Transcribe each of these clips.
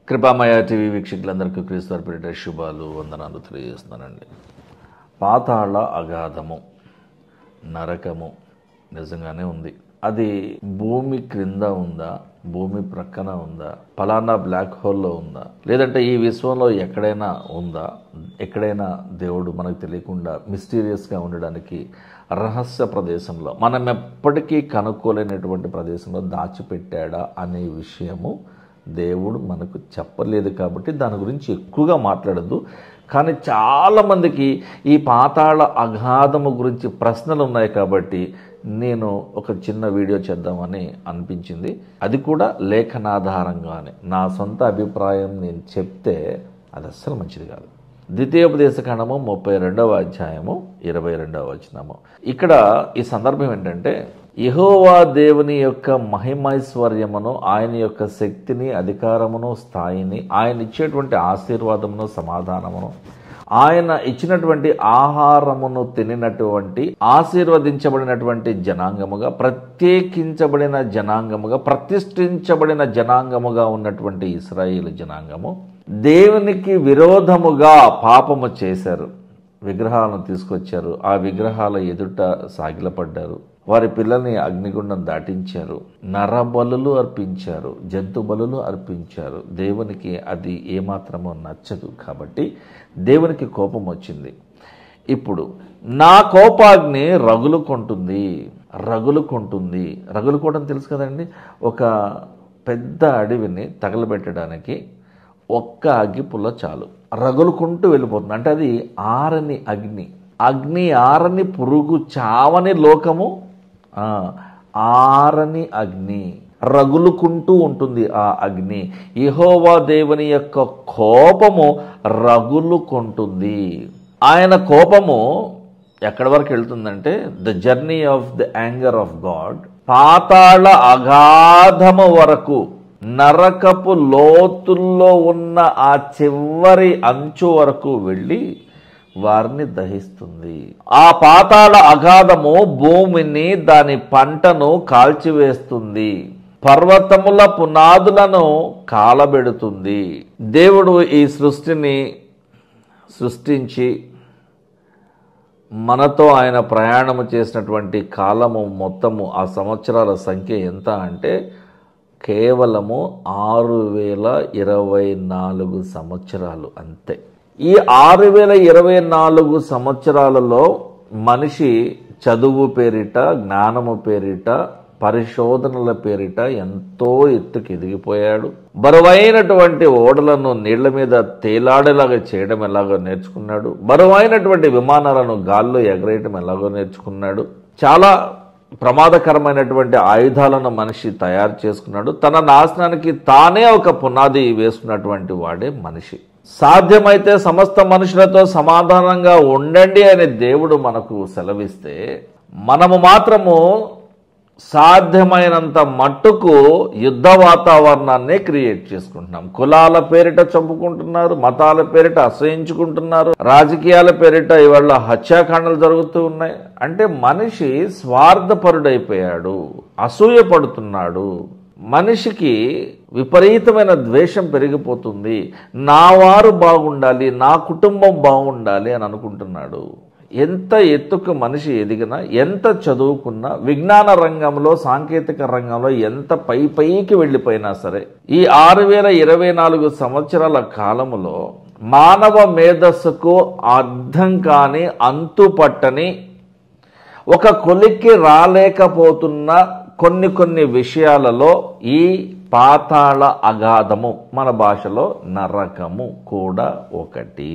కృపామయ TV వీక్షకులందరికీ క్రీస్తు పేరిట శుభాలు వందనాలు తెలియజేస్తున్నానండి. పాతాళ అగాధము, నరకము నిజంగానే ఉంది. అది భూమి క్రింద ఉందా, భూమి ప్రక్కన ఉందా, ఫలానా బ్లాక్ హోల్లో ఉందా, లేదంటే ఈ విశ్వంలో ఎక్కడైనా ఉందా, ఎక్కడైనా దేవుడు మనకు తెలియకుండా మిస్టీరియస్గా ఉండడానికి రహస్య ప్రదేశంలో మనం ఎప్పటికీ కనుక్కోలేనటువంటి ప్రదేశంలో దాచిపెట్టాడా అనే విషయము దేవుడు మనకు చెప్పలేదు. కాబట్టి దాని గురించి ఎక్కువగా మాట్లాడద్దు. కానీ చాలామందికి ఈ పాతాళ అగాధము గురించి ప్రశ్నలు ఉన్నాయి. కాబట్టి నేను ఒక చిన్న వీడియో చేద్దామని అనిపించింది. అది కూడా లేఖనాధారంగానే, నా సొంత అభిప్రాయం నేను చెప్తే అది అస్సలు మంచిది కాదు. ద్వితీయోపదేశకాండము 32వ అధ్యాయము 22వ వచనము. ఇక్కడ ఈ సందర్భం ఏంటంటే, యెహోవా దేవుని యొక్క మహిమైశ్వర్యమును, ఆయన యొక్క శక్తిని, అధికారమును, స్థాయిని, ఆయన ఇచ్చేటువంటి ఆశీర్వాదమును, సమాధానమును, ఆయన ఇచ్చినటువంటి ఆహారమును తినినటువంటి ఆశీర్వదించబడినటువంటి జనాంగముగా, ప్రత్యేకించబడిన జనాంగముగా, ప్రతిష్ఠించబడిన జనాంగముగా ఉన్నటువంటి ఇశ్రాయేలు జనాంగము దేవునికి విరోధముగా పాపము చేశారు. విగ్రహాలను తీసుకొచ్చారు, ఆ విగ్రహాల ఎదుట సాగిలపడ్డారు, వారి పిల్లల్ని అగ్నిగుండం దాటించారు, నరబలులు అర్పించారు, జంతు బలులు అర్పించారు. దేవునికి అది ఏమాత్రమో నచ్చదు. కాబట్టి దేవునికి కోపం వచ్చింది. ఇప్పుడు నా కోపాగ్ని రగులుకుంటుంది. రగులుకోవడం తెలుసు కదండి. ఒక పెద్ద అడవిని తగలబెట్టడానికి ఒక్క అగ్గిపుల్ల చాలు, రగులుకుంటూ వెళ్ళిపోతుంది. అంటే అది ఆరని అగ్ని ఆరని పురుగు, చావని లోకము, ఆరని అగ్ని, రగులుకుంటూ ఉంటుంది ఆ అగ్ని. యెహోవా దేవుని యొక్క కోపము రగులుకుంటుంది. ఆయన కోపము ఎక్కడి వరకు వెళ్తుందంటే, the journey of the anger of God పాతాళ అగాధము వరకు, నరకపు లోతుల్లో ఉన్న ఆ చివరి అంచు వరకు వెళ్ళి వారిని దహిస్తుంది. ఆ పాతాళ అగాధము భూమిని, దాని పంటను కాల్చివేస్తుంది, పర్వతముల పునాదులను కాలబెడుతుంది. దేవుడు ఈ సృష్టిని సృష్టించి మనతో ఆయన ప్రయాణము చేసినటువంటి కాలము మొత్తము, ఆ సంవత్సరాల సంఖ్య ఎంత అంటే కేవలము 6024 సంవత్సరాలు అంతే. ఈ 6024 సంవత్సరాలలో మనిషి చదువు పేరిట, జ్ఞానము పేరిట, పరిశోధనల పేరిట ఎంతో ఎత్తుకు ఎదిగిపోయాడు. బరువైనటువంటి ఓడలను నీళ్ల మీద తేలాడేలాగా చేయడం ఎలాగో నేర్చుకున్నాడు. బరువైనటువంటి విమానాలను గాల్లో ఎగరేయడం ఎలాగో నేర్చుకున్నాడు. చాలా ప్రమాదకరమైనటువంటి ఆయుధాలను మనిషి తయారు చేసుకున్నాడు. తన నాశనానికి తానే ఒక పునాది వేసుకున్నటువంటి వాడే మనిషి. సాధ్యమైతే సమస్త మనుషులతో సమాధానంగా ఉండండి అని దేవుడు మనకు సెలవిస్తే, మనము మాత్రము సాధ్యమైనంత మట్టుకు యుద్ధ వాతావరణాన్ని క్రియేట్ చేసుకుంటున్నాం. కులాల పేరిట చంపుకుంటున్నారు, మతాల పేరిట అసహించుకుంటున్నారు, రాజకీయాల పేరిట ఇవాళ హత్యాకాండలు జరుగుతూ ఉన్నాయి. అంటే మనిషి స్వార్థపరుడైపోయాడు, అసూయ పడుతున్నాడు. మనిషికి విపరీతమైన ద్వేషం పెరిగిపోతుంది. నా వారు బాగుండాలి, నా కుటుంబం బాగుండాలి అని అనుకుంటున్నాడు. ఎంత ఎత్తుకు మనిషి ఎదిగినా, ఎంత చదువుకున్నా, విజ్ఞాన రంగంలో, సాంకేతిక రంగంలో ఎంత పైకి వెళ్ళిపోయినా సరే, ఈ 6024 సంవత్సరాల కాలములో మానవ మేధస్సుకు అర్థం కాని, అంతుపట్టని, ఒక కొలిక్కి రాలేకపోతున్న కొన్ని విషయాలలో ఈ పాతాళ అగాధము, మన భాషలో నరకము కూడా ఒకటి.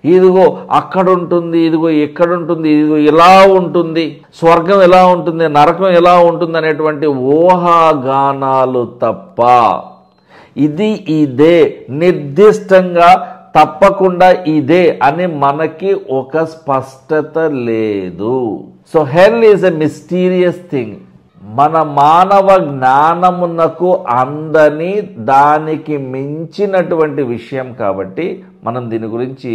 ఇదిగో అక్కడుంటుంది, ఇదిగో ఇక్కడుంటుంది, ఇదిగో ఇలా ఉంటుంది, స్వర్గం ఎలా ఉంటుంది, నరకం ఎలా ఉంటుంది అనేటువంటి ఊహాగానాలు తప్ప ఇదే నిర్దిష్టంగా తప్పకుండా ఇదే అని మనకి ఒక స్పష్టత లేదు. So hell is a mysterious thing. మన మానవ జ్ఞానమునకు అందని, దానికి మించినటువంటి విషయం. కాబట్టి మనం దీని గురించి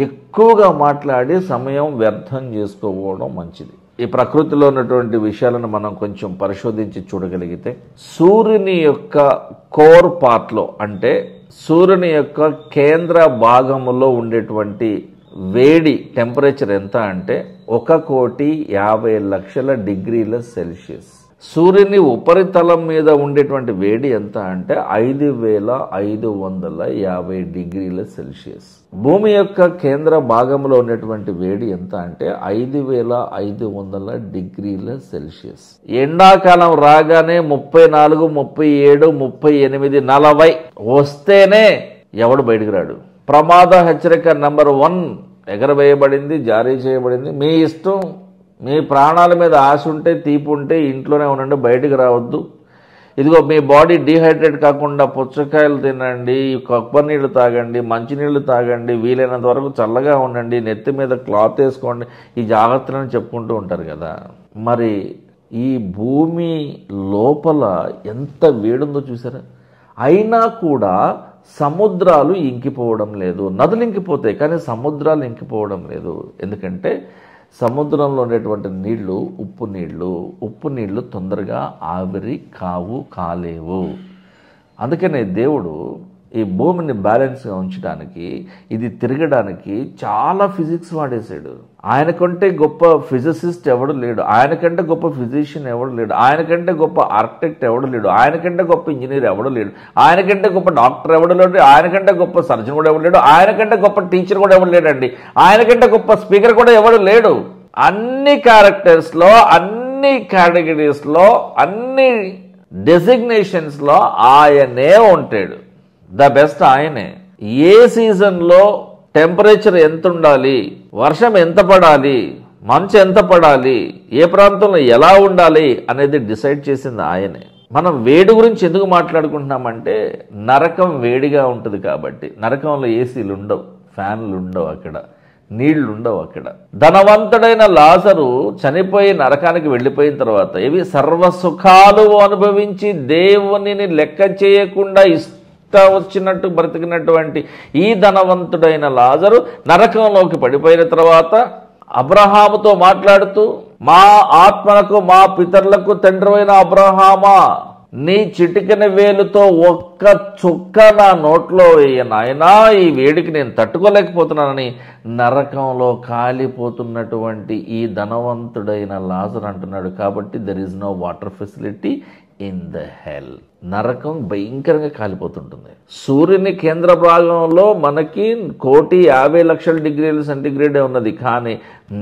ఎక్కువగా మాట్లాడి సమయం వ్యర్థం చేసుకోవడం మంచిది. ఈ ప్రకృతిలో ఉన్నటువంటి విషయాలను మనం కొంచెం పరిశోధించి చూడగలిగితే, సూర్యుని యొక్క కోర్ పార్ట్లో, అంటే సూర్యుని యొక్క కేంద్ర భాగములో ఉండేటువంటి వేడి టెంపరేచర్ ఎంత అంటే 1,50,00,000 డిగ్రీల సెల్సియస్. సూర్యుని ఉపరితలం మీద ఉండేటువంటి వేడి ఎంత అంటే 5,550 డిగ్రీల సెల్సియస్. భూమి యొక్క కేంద్ర భాగంలో ఉన్నటువంటి వేడి ఎంత అంటే 5,500 డిగ్రీల సెల్సియస్. ఎండాకాలం రాగానే 34, 37, 38, 40 వస్తేనే ఎవడు బయటకు రాడు. ప్రమాద హెచ్చరిక నంబర్ 1 ఎగరవేయబడింది, జారీ చేయబడింది. మీ ఇష్టం, మీ ప్రాణాల మీద ఆశ ఉంటే, తీపి ఉంటే ఇంట్లోనే ఉండండి, బయటికి రావద్దు. ఇదిగో మీ బాడీ డీహైడ్రేట్ కాకుండా పుచ్చకాయలు తినండి, కొబ్బరి నీళ్ళు తాగండి, మంచినీళ్ళు తాగండి, వీలైనంత వరకు చల్లగా ఉండండి, నెత్తి మీద క్లాత్ వేసుకోండి, ఈ జాగ్రత్తలను చెప్పుకుంటూ ఉంటారు కదా. మరి ఈ భూమి లోపల ఎంత వేడుందో చూసారా? అయినా కూడా సముద్రాలు ఇంకిపోవడం లేదు. నదులు ఇంకిపోతాయి కానీ సముద్రాలు ఇంకిపోవడం లేదు. ఎందుకంటే సముద్రంలో ఉండేటువంటి నీళ్లు ఉప్పు నీళ్లు తొందరగా ఆవిరి కాలేవు. అందుకనే దేవుడు ఈ భూమిని బ్యాలెన్స్గా ఉంచడానికి, ఇది తిరగడానికి చాలా ఫిజిక్స్ వాడేశాడు. ఆయనకంటే గొప్ప ఫిజిసిస్ట్ ఎవడు లేడు, ఆయనకంటే గొప్ప ఫిజిషియన్ ఎవడు లేడు, ఆయనకంటే గొప్ప ఆర్కిటెక్ట్ ఎవడు లేడు, ఆయనకంటే గొప్ప ఇంజనీర్ ఎవడు లేడు, ఆయనకంటే గొప్ప డాక్టర్ ఎవడు లేడు, ఆయనకంటే గొప్ప సర్జన్ కూడా ఎవడు లేడు, ఆయనకంటే గొప్ప టీచర్ కూడా ఎవడు లేడండి, ఆయనకంటే గొప్ప స్పీకర్ కూడా ఎవడు లేడు. అన్ని క్యారెక్టర్స్లో, అన్ని కేటగిరీస్లో, అన్ని డెసిగ్నేషన్స్లో ఆయనే ఉంటాడు. ద బెస్ట్ ఆయనే. ఏ సీజన్లో టెంపరేచర్ ఎంత ఉండాలి, వర్షం ఎంత పడాలి, మంచు ఎంత పడాలి, ఏ ప్రాంతంలో ఎలా ఉండాలి అనేది డిసైడ్ చేసింది ఆయనే. మనం వేడి గురించి ఎందుకు మాట్లాడుకుంటున్నామంటే నరకం వేడిగా ఉంటుంది కాబట్టి. నరకంలో ఏసీలు ఉండవు, ఫ్యాన్లు ఉండవు, అక్కడ నీళ్లు ఉండవు. అక్కడ ధనవంతుడైన లాజరు చనిపోయి నరకానికి వెళ్ళిపోయిన తర్వాత ఇవి సర్వసుఖాలు అనుభవించి దేవునిని లెక్క చేయకుండా వచ్చినట్టు బ్రతికినటువంటి ఈ ధనవంతుడైన లాజరు నరకంలోకి పడిపోయిన తర్వాత అబ్రహాముతో మాట్లాడుతూ, మా ఆత్మలకు మా పితరులకు తండ్రివైన అబ్రహామా, నీ చిటికెన వేలుతో ఒక్క చుక్క నా నోట్లో వేయ నాయనా, ఈ వేడికి నేను తట్టుకోలేకపోతున్నానని నరకంలో కాలిపోతున్నటువంటి ఈ ధనవంతుడైన లాజరు అంటున్నాడు. కాబట్టి there is no water facility in the hell. నరకం భయంకరంగా కాలిపోతుంటుంది. సూర్యుని కేంద్ర భాగంలో మనకి 1,50,00,000 డిగ్రీల సెంటిగ్రేడే ఉన్నది, కానీ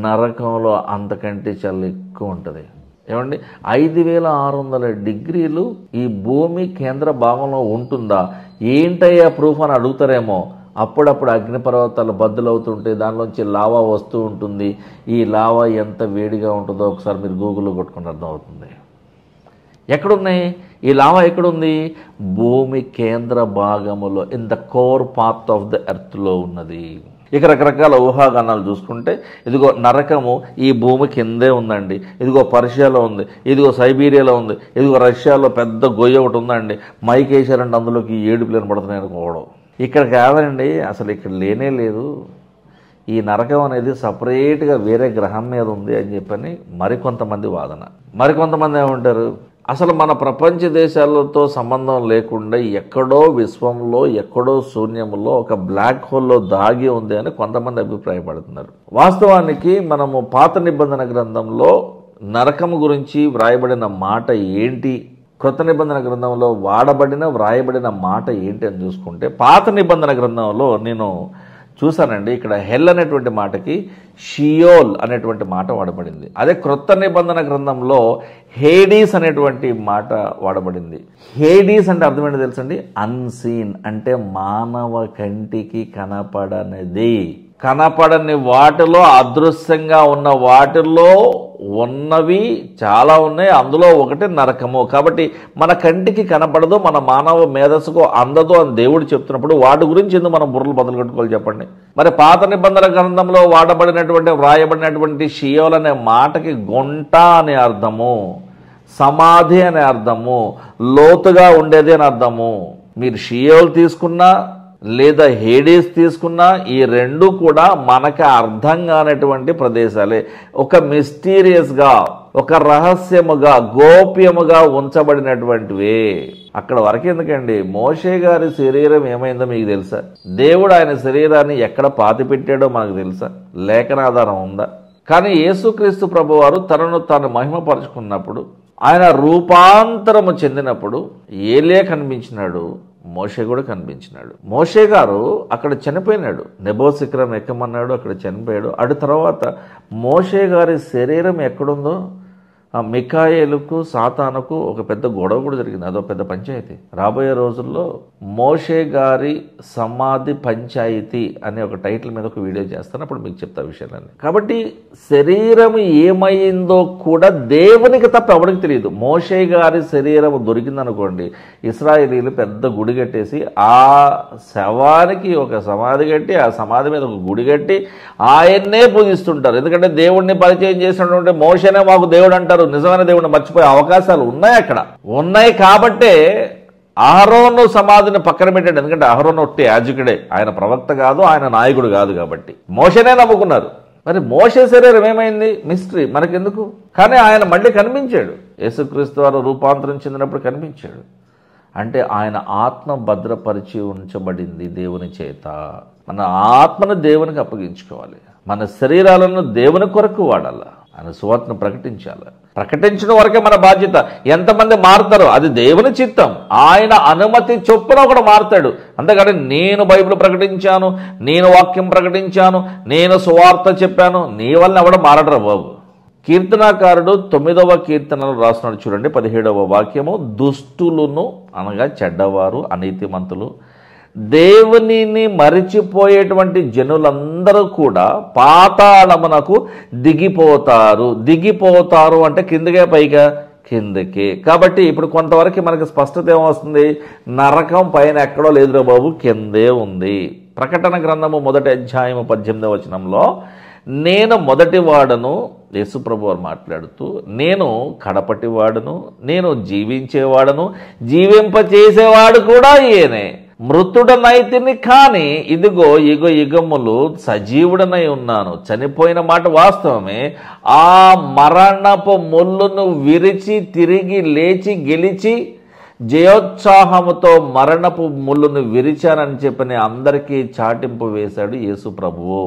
నరకంలో అంతకంటే చాలా ఎక్కువ ఉంటుంది. ఏమండి, 5,600 డిగ్రీలు ఈ భూమి కేంద్ర భాగంలో ఉంటుందా? ఏంటయ్యా ప్రూఫ్ అని అడుగుతారేమో. అప్పుడప్పుడు అగ్నిపర్వతాలు బద్దలవుతుంటే దానిలోంచి లావా వస్తూ ఉంటుంది. ఈ లావా ఎంత వేడిగా ఉంటుందో ఒకసారి మీరు గూగుల్లో కొట్టుకుని అర్థమవుతుంది. ఎక్కడున్నాయి ఈ లావా? ఎక్కడుంది? భూమి కేంద్ర భాగములో, in the core part of the ఎర్త్లో ఉన్నది. ఇక రకరకాల ఊహాగానాలు చూసుకుంటే, ఇదిగో నరకము ఈ భూమి కిందే ఉందండి, ఇదిగో పర్షియాలో ఉంది, ఇదిగో సైబీరియాలో ఉంది, ఇదిగో రష్యాలో పెద్ద గొయ్య ఒకటి ఉందండి, మైక్ వేసారంటే అందులోకి 7 ప్లేన్ పడుతున్నాయి అనుకోవడం. ఇక్కడ కాదండి, అసలు ఇక్కడ లేనే లేదు. ఈ నరకం అనేది సపరేట్గా వేరే గ్రహం మీద ఉంది అని చెప్పని మరికొంతమంది వాదన. మరికొంతమంది ఏమంటారు, అసలు మన ప్రపంచ దేశాలతో సంబంధం లేకుండా ఎక్కడో విశ్వంలో, ఎక్కడో శూన్యంలో ఒక బ్లాక్ హోల్లో దాగి ఉంది అని కొంతమంది అభిప్రాయపడుతున్నారు. వాస్తవానికి మనము పాత నిబంధన గ్రంథంలో నరకం గురించి వ్రాయబడిన మాట ఏంటి, క్రొత్త నిబంధన గ్రంథంలో వ్రాయబడిన మాట ఏంటి అని చూసుకుంటే, పాత నిబంధన గ్రంథంలో నేను చూసానండి, ఇక్కడ హెల్ అనేటువంటి మాటకి షియోల్ అనేటువంటి మాట వాడబడింది. అదే క్రొత్త నిబంధన గ్రంథంలో హేడీస్ అనేటువంటి మాట వాడబడింది. హేడీస్ అంటే అర్థం ఏంటో తెలుసండి? అన్సీన్ అంటే మానవ కంటికి కనపడనిది. కనపడని వాటిలో, అదృశ్యంగా ఉన్న వాటిల్లో ఉన్నవి చాలా ఉన్నాయి. అందులో ఒకటి నరకము. కాబట్టి మన కంటికి కనపడదు, మన మానవ మేధస్సుకు అందదు అని దేవుడు చెప్తున్నప్పుడు వాటి గురించి ఎందుకు మనం బుర్రలు బదులు కట్టుకోవాలి చెప్పండి. మరి పాత నిబంధన గ్రంథంలో వ్రాయబడినటువంటి షియోల్ అనే మాటకి గుంట అనే అర్థము, సమాధి అనే అర్థము, లోతుగా ఉండేది అని అర్థము. మీరు షియోల్ తీసుకున్నా, లేదా హేడేస్ తీసుకున్నా ఈ రెండు కూడా మనకు అర్థం కానటువంటి ప్రదేశాలే. ఒక మిస్టీరియస్గా, ఒక రహస్యముగా, గోప్యముగా ఉంచబడినటువంటివే. అక్కడ వరకు ఎందుకండి, మోషే గారి శరీరం ఏమైందో మీకు తెలుసా? దేవుడు ఆయన శరీరాన్ని ఎక్కడ పాతి పెట్టాడో మనకు తెలుసా? లేఖనాధారం ఉందా? కానీ యేసుక్రీస్తు ప్రభువారు తనను తాను మహిమపరుచుకున్నప్పుడు, ఆయన రూపాంతరము చెందినప్పుడు ఏలియా కనిపించినాడు, మోషే కూడా కనిపించినాడు. మోషే గారు అక్కడ చనిపోయినాడు, నెబో శిఖరం ఎక్కమన్నాడు, అక్కడ చనిపోయాడు. అటు తర్వాత మోషే గారి శరీరం ఎక్కడుందో మికాయేలుకు సాతానుకు ఒక పెద్ద గొడవ కూడా జరిగింది. అదో పెద్ద పంచాయతీ. రాబోయే రోజుల్లో మోషే గారి సమాధి పంచాయతీ అనే ఒక టైటిల్ మీద ఒక వీడియో చేస్తాను, అప్పుడు మీకు చెప్తా విషయాలన్నీ. కాబట్టి శరీరం ఏమైందో కూడా దేవునికి తప్ప ఎవరికి తెలియదు. మోషే గారి శరీరం దొరికిందనుకోండి, ఇశ్రాయేలీలు పెద్ద గుడి కట్టేసి ఆ శవానికి ఒక సమాధి కట్టి, ఆ సమాధి మీద ఒక గుడి కట్టి ఆయన్నే పూజిస్తుంటారు. ఎందుకంటే దేవుడిని పరిచయం చేసినటువంటి మోషేనే మాకు దేవుడు అంటారు. నిజమైన దేవుడిని మర్చిపోయే అవకాశాలు ఉన్నాయి, అక్కడ ఉన్నాయి. కాబట్టే అహరోను సమాధిని పక్కన పెట్టాడు. ఎందుకంటే అహరోను ఒట్టి యాజకుడే, ఆయన ప్రవక్త కాదు, ఆయన నాయకుడు కాదు. కాబట్టి మోషేనే నమ్ముకున్నారు. మరి మోషే శరీరం ఏమైంది? మిస్టరీ, మనకెందుకు? కానీ ఆయన మళ్ళీ కనిపించాడు. యేసుక్రీస్తు వారు రూపాంతరం చెందినప్పుడు కనిపించాడు. అంటే ఆయన ఆత్మ భద్రపరిచి ఉంచబడింది దేవుని చేత. మన ఆత్మను దేవునికి అప్పగించుకోవాలి, మన శరీరాలను దేవుని కొరకు వాడాలి, ఆయన సువార్తను ప్రకటించాలి. ప్రకటించడం వరకే మన బాధ్యత. ఎంతమంది మారుతారో అది దేవుని చిత్తం. ఆయన అనుమతి చొప్పున ఒకడు మారుతాడు. అంతేకాని నేను బైబిల్ ప్రకటించాను, నేను వాక్యం ప్రకటించాను, నేను సువార్త చెప్పాను, నీ వల్ల ఎవడ మారడరా బాబు. కీర్తనాకారుడు 9వ కీర్తనలో రాస్తున్నాడు చూడండి, 17వ వాక్యము. దుష్టులను అనగా చెడ్డవారు, అనీతిమంతులు, దేవునిని మరిచిపోయేటువంటి జనులందరూ కూడా పాతాళమునకు దిగిపోతారు. దిగిపోతారు అంటే కిందకే పైగా కిందకే. కాబట్టి ఇప్పుడు కొంతవరకు మనకి స్పష్టత ఏమొస్తుంది? నరకం పైన ఎక్కడో లేదురా బాబు, కిందే ఉంది. ప్రకటన గ్రంథము 1వ అధ్యాయము 18వ వచనంలో నేను మొదటివాడను, యేసుప్రభు వారు మాట్లాడుతూ, నేను కడపటివాడను, నేను జీవించేవాడను, జీవింపచేసేవాడు కూడా ఈయనే. మృతుడనైతిని కానీ ఇదిగో యుగ యుగములు సజీవుడనై ఉన్నాను. చనిపోయిన మాట వాస్తవమే. ఆ మరణపు ముళ్ళును విరిచి తిరిగి లేచి గెలిచి జయోత్సాహముతో మరణపు ముళ్ళును విరిచానని చెప్పని అందరికీ చాటింపు వేశాడు యేసు ప్రభువు.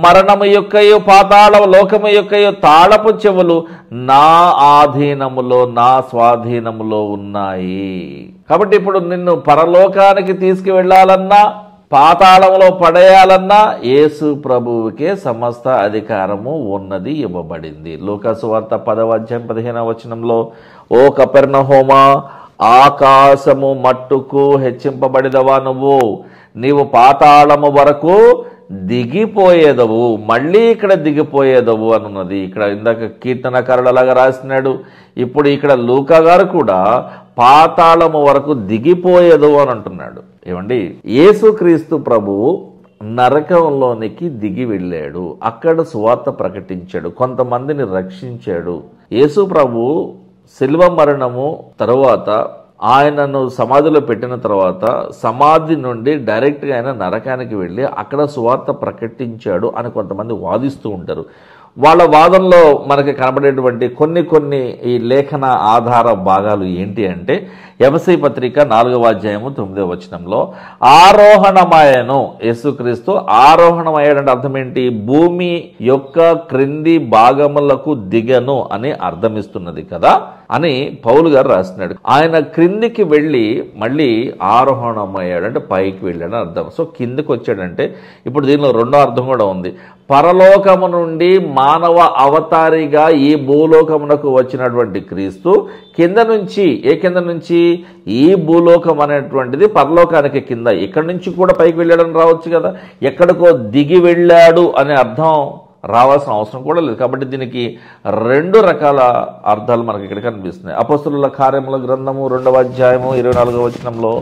మరణము యొక్కయు పాతాళ లోకము యొక్కయు తాళపు చెవులు నా ఆధీనములో, నా స్వాధీనములో ఉన్నాయి. కాబట్టి ఇప్పుడు నిన్ను పరలోకానికి తీసుకువెళ్ళాలన్నా, పాతాళంలో పడేయాలన్నా యేసు ప్రభువుకే సమస్త అధికారము ఉన్నది, ఇవ్వబడింది. లూకా సువార్త 10వ అధ్యాయం 15వ వచనంలో, ఓ కపెర్నహూమా, ఆకాశము మట్టుకు హెచ్చింపబడిదవా నీవు పాతాళము వరకు దిగిపోయేదవు, మళ్ళీ ఇక్కడ దిగిపోయేదవు అనున్నది. ఇక్కడ ఇందాక కీర్తనకారుడు అలాగా రాసినాడు. ఇప్పుడు ఇక్కడ లూకా గారు కూడా పాతాళము వరకు దిగిపోయేదవు అని అంటున్నాడు. ఏమండి, యేసుక్రీస్తు ప్రభువు నరకంలోనికి దిగి వెళ్ళాడు, అక్కడ సువార్త ప్రకటించాడు, కొంతమందిని రక్షించాడు. యేసు ప్రభువు శిల్వ మరణము తరువాత ఆయనను సమాధిలో పెట్టిన తర్వాత సమాధి నుండి డైరెక్ట్గా ఆయన నరకానికి వెళ్ళి అక్కడ సువార్త ప్రకటించాడు అని కొంతమంది వాదిస్తూ ఉంటారు. వాళ్ళ వాదనలో మనకి కనబడేటువంటి కొన్ని ఈ లేఖన ఆధార భాగాలు ఏంటి అంటే, ఎఫెసీ పత్రిక 4వ అధ్యాయము 9వ వచనంలో ఆరోహణమాయను, యేసుక్రీస్తు ఆరోహణమయ్యాడంటే అర్థం ఏంటి? భూమి యొక్క క్రింది భాగములకు దిగను అని అర్థమిస్తున్నది కదా అని పౌలు గారు రాస్తున్నాడు. ఆయన క్రిందికి వెళ్ళి మళ్ళీ ఆరోహణమయ్యాడు అంటే పైకి వెళ్ళాడు అని అర్థం. సో కిందికి వచ్చాడంటే ఇప్పుడు దీనిలో రెండో అర్థం కూడా ఉంది. పరలోకము నుండి మానవ అవతారిగా ఈ భూలోకమునకు వచ్చినటువంటి క్రీస్తు కింద నుంచి, కింద నుంచి ఈ భూలోకం అనేటువంటిది పరలోకానికి కింద, ఇక్కడి నుంచి కూడా పైకి వెళ్ళాడని రావచ్చు కదా. ఎక్కడికో దిగి వెళ్ళాడు అనే అర్థం రావాల్సిన అవసరం కూడా లేదు. కాబట్టి దీనికి రెండు రకాల అర్థాలు మనకి ఇక్కడ కనిపిస్తున్నాయి. అపొస్తలుల కార్యముల గ్రంథము 2వ అధ్యాయము 24వ వచనంలో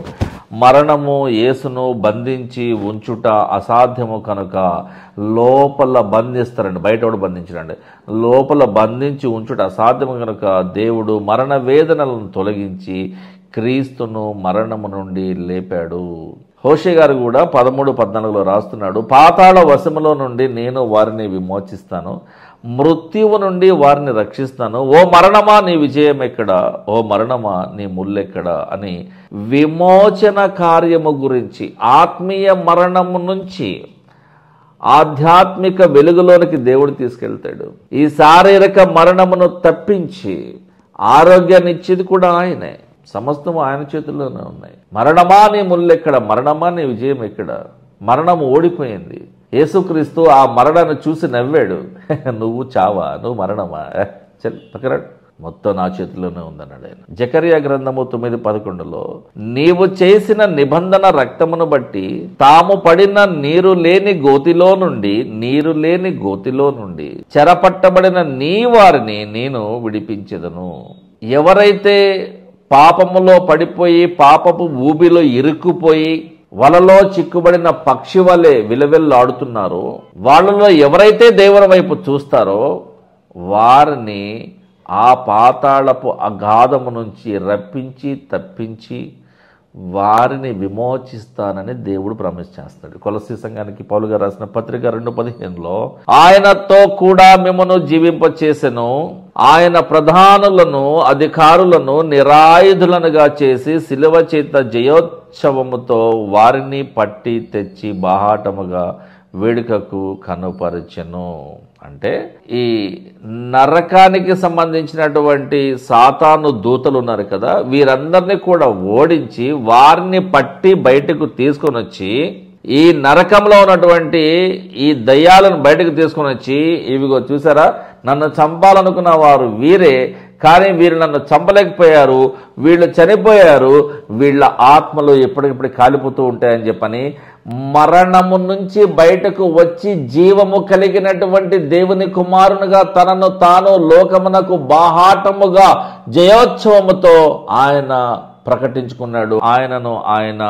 మరణము యేసును బంధించి ఉంచుట అసాధ్యము కనుక లోపల బంధిస్తారండి, బయట కూడా బంధించడండి, లోపల బంధించి ఉంచుట అసాధ్యము కనుక దేవుడు మరణ వేదనలను తొలగించి క్రీస్తును మరణము నుండి లేపాడు. హోషే గారు కూడా 13:14 రాస్తున్నాడు, పాతాళ వశములో నుండి నేను వారిని విమోచిస్తాను, మృత్యువు నుండి వారిని రక్షిస్తాను. ఓ మరణమా నీ విజయం ఎక్కడ, ఓ మరణమా నీ ముల్లెక్కడ అని విమోచన కార్యము గురించి, ఆత్మీయ మరణము నుంచి ఆధ్యాత్మిక వెలుగులోనికి దేవుడు తీసుకెళ్తాడు. ఈ శారీరక మరణమును తప్పించి ఆరోగ్యాన్ని ఇచ్చేది కూడా ఆయనే. సమస్తము ఆయన చేతుల్లోనే ఉన్నాయి. మరణమా నీ ముల్లెక్కడ, మరణమా నీ విజయం ఎక్కడ? మరణం ఓడిపోయింది. యేసుక్రీస్తు ఆ మరణాన్ని చూసి నవ్వాడు. నువ్వు చావా, నువ్వు మరణమా, చల్ పక్కరాడు, మొత్తం నా చేతిలోనే ఉందన్నాడు ఆయన. జకర్యా గ్రంథము 9:11 నీవు చేసిన నిబంధన రక్తమును బట్టి తాము పడిన నీరు లేని గోతిలో నుండి చెరపట్టబడిన నీ వారిని నేను విడిపించెదను. ఎవరైతే పాపములో పడిపోయి పాపపు ఊబిలో ఇరుక్కుపోయి వలలో చిక్కుబడిన పక్షి వలె విలవిల్లాడుతున్నారో, వాళ్ళలో ఎవరైతే దేవుని వైపు చూస్తారో వారిని ఆ పాతాళపు అగాధము నుంచి రప్పించి తప్పించి వారిని విమోచిస్తానని దేవుడు ప్రామిస్ చేస్తాడు. కొలస్సీ సంఘానికి పౌలు గారు రాసిన పత్రిక 2:15 ఆయనతో కూడా మిమ్మను జీవింపచేసెను, ఆయన ప్రధానులను అధికారులను నిరాయుధులనుగా చేసి శిలువ చేత జయోత్సవముతో వారిని పట్టి తెచ్చి బాహాటముగా వేడుకకు కనుపరచెను. అంటే ఈ నరకానికి సంబంధించినటువంటి సాతాను దూతలు ఉన్నారు కదా, వీరందరినీ కూడా ఓడించి వారిని పట్టి బయటకు తీసుకొని వచ్చి ఈ నరకంలో ఉన్నటువంటి ఈ దయ్యాలను బయటకు తీసుకొని వచ్చి, ఇవిగో చూసారా, నన్ను చంపాలనుకున్న వారు వీరే, కానీ వీరు నన్ను చంపలేకపోయారు, వీళ్ళు చనిపోయారు, వీళ్ళ ఆత్మలు ఎప్పటికప్పుడు కాలిపోతూ ఉంటాయని చెప్పని మరణము నుంచి బయటకు వచ్చి జీవము కలిగినటువంటి దేవుని కుమారునిగా తనను తాను లోకమునకు బాహాటముగా జయోత్సవముతో ఆయన ప్రకటించుకున్నాడు, ఆయనను ఆయన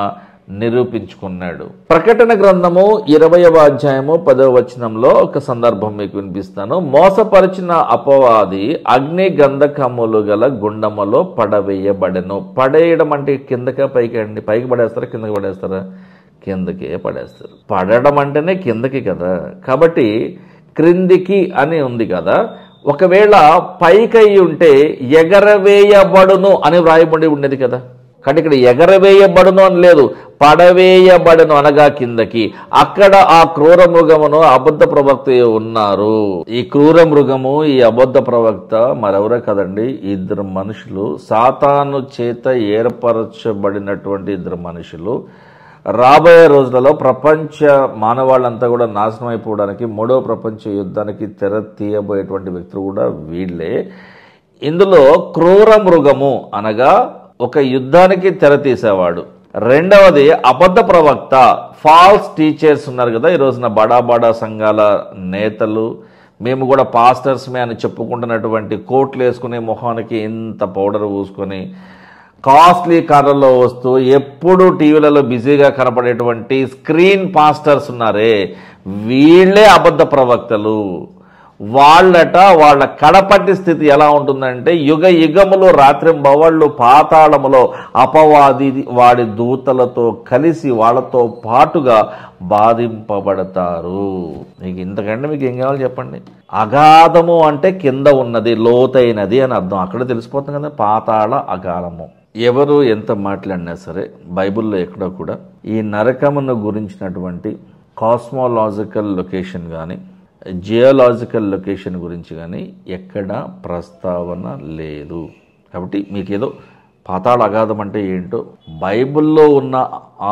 నిరూపించుకున్నాడు. ప్రకటన గ్రంథము 20వ అధ్యాయము 10వ వచనంలో ఒక సందర్భం మీకు వినిపిస్తాను. మోసపరిచిన అపవాది అగ్ని గంధకములు గల గుండములో పడవేయబడెను. పడేయడం అంటే కిందక పైకి అండి, పైకి పడేస్తారా కిందకి పడేస్తారా? కిందకే పడేస్తారు. పడడం అంటేనే కిందకి కదా, కాబట్టి క్రిందికి అని ఉంది కదా. ఒకవేళ పైకి ఉంటే ఎగరవేయబడును అని వ్రాయబడి ఉండేది కదా, కాబట్టి ఇక్కడ ఎగరవేయబడును అని లేదు, పడవేయబడును అనగా కిందకి. అక్కడ ఆ క్రూర మృగమును అబద్ధ ప్రవక్త ఉన్నారు. ఈ క్రూర మృగము, ఈ అబద్ధ ప్రవక్త మరెవరో కదండి, ఇద్దరు మనుషులు, సాతాను చేత ఏర్పరచబడినటువంటి ఇద్దరు మనుషులు. రాబోయే రోజులలో ప్రపంచ మానవాళ్ళంతా కూడా నాశనం అయిపోవడానికి, 3వ ప్రపంచ యుద్ధానికి తెర తీయబోయేటువంటి వ్యక్తులు కూడా వీళ్ళే. ఇందులో క్రూర మృగము అనగా ఒక యుద్ధానికి తెర తీసేవాడు. రెండవది అబద్ధ ప్రవక్త, ఫాల్స్ టీచర్స్ ఉన్నారు కదా ఈ రోజున బడా సంఘాల నేతలు. మేము కూడా పాస్టర్స్మే అని చెప్పుకుంటున్నటువంటి కోట్లు వేసుకుని మొహానికి ఇంత పౌడర్ పూసుకొని కాస్ట్లీ కార్లలో వస్తూ ఎప్పుడు టీవీలలో బిజీగా కనపడేటువంటి స్క్రీన్ పాస్టర్స్ ఉన్నారే, వీళ్ళే అబద్ధ ప్రవక్తలు. వాళ్ళ కడపట్టి స్థితి ఎలా ఉంటుందంటే, యుగ యుగములు రాత్రింబవళ్ళు పాతాళములో అపవాది వాడి దూతలతో కలిసి వాళ్ళతో పాటుగా బాధింపబడతారు. మీకు ఇంతకంటే మీకు ఏం కావాలి చెప్పండి? అగాధము అంటే కింద ఉన్నది, లోతైనది అని అర్థం. అక్కడ తెలిసిపోతుంది కదా, పాతాళ అగాధము. ఎవరు ఎంత మాట్లాడినా సరే బైబిల్లో ఎక్కడో కూడా ఈ నరకమును గురించినటువంటి కాస్మోలాజికల్ లొకేషన్ కానీ జియోలాజికల్ లొకేషన్ గురించి కానీ ఎక్కడ ప్రస్తావన లేదు. కాబట్టి మీకేదో పాతాళ అగాధం అంటే ఏంటో బైబిల్లో ఉన్న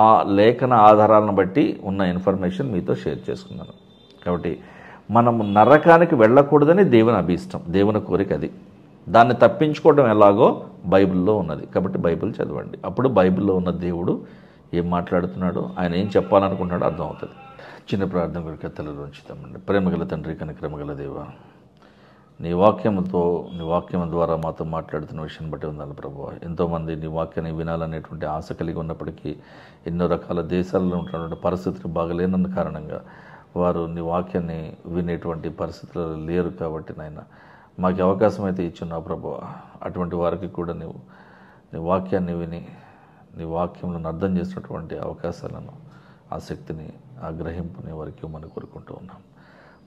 ఆ లేఖన ఆధారాలను బట్టి ఉన్న ఇన్ఫర్మేషన్ మీతో షేర్ చేసుకున్నాను. కాబట్టి మనము నరకానికి వెళ్ళకూడదని దేవుని అభీష్టం, దేవుని కోరిక అది. దాన్ని తప్పించుకోవడం ఎలాగో బైబిల్లో ఉన్నది. కాబట్టి బైబిల్ చదవండి, అప్పుడు బైబిల్లో ఉన్న దేవుడు ఏం మాట్లాడుతున్నాడో, ఆయన ఏం చెప్పాలనుకుంటున్నాడో అర్థమవుతుంది. చిన్న ప్రార్థన కొరకు తలలో ఉంచుతామండి. ప్రేమగల తండ్రి, కనికరమగల దేవ, నీ వాక్యం ద్వారా మాతో మాట్లాడుతున్న విషయాన్ని బట్టి ఉండాలి ప్రభువా. ఎంతోమంది నీ వాక్యాన్ని వినాలనేటువంటి ఆశ కలిగి ఉన్నప్పటికీ ఎన్నో రకాల దేశాలలో ఉంటున్నటువంటి పరిస్థితులు బాగలేనన్న కారణంగా వారు నీ వాక్యాన్ని వినేటువంటి పరిస్థితులు లేరు. కాబట్టి నాయన మాకు అవకాశం అయితే ఇచ్చున్నావు ప్రభువా. అటువంటి వారికి కూడా నీ వాక్యాన్ని విని నీ వాక్యములను అర్థం చేసినటువంటి అవకాశాలను, ఆ శక్తిని, ఆ గ్రహింపుని వారికి ఇవ్వమని కోరుకుంటూ ఉన్నాం.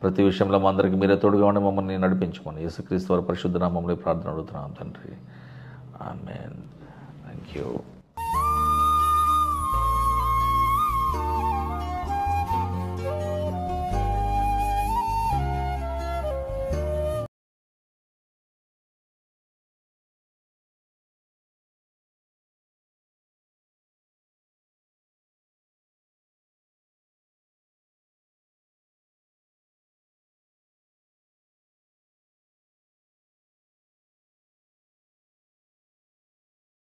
ప్రతి విషయంలో మా అందరికీ మీరే తోడుగా ఉండి మమ్మల్ని నడిపించమని యేసుక్రీస్తు వారి పరిశుద్ధ నామములో ప్రార్థన అడుగుతున్నాం తండ్రి. ఆమేన్. Thank you.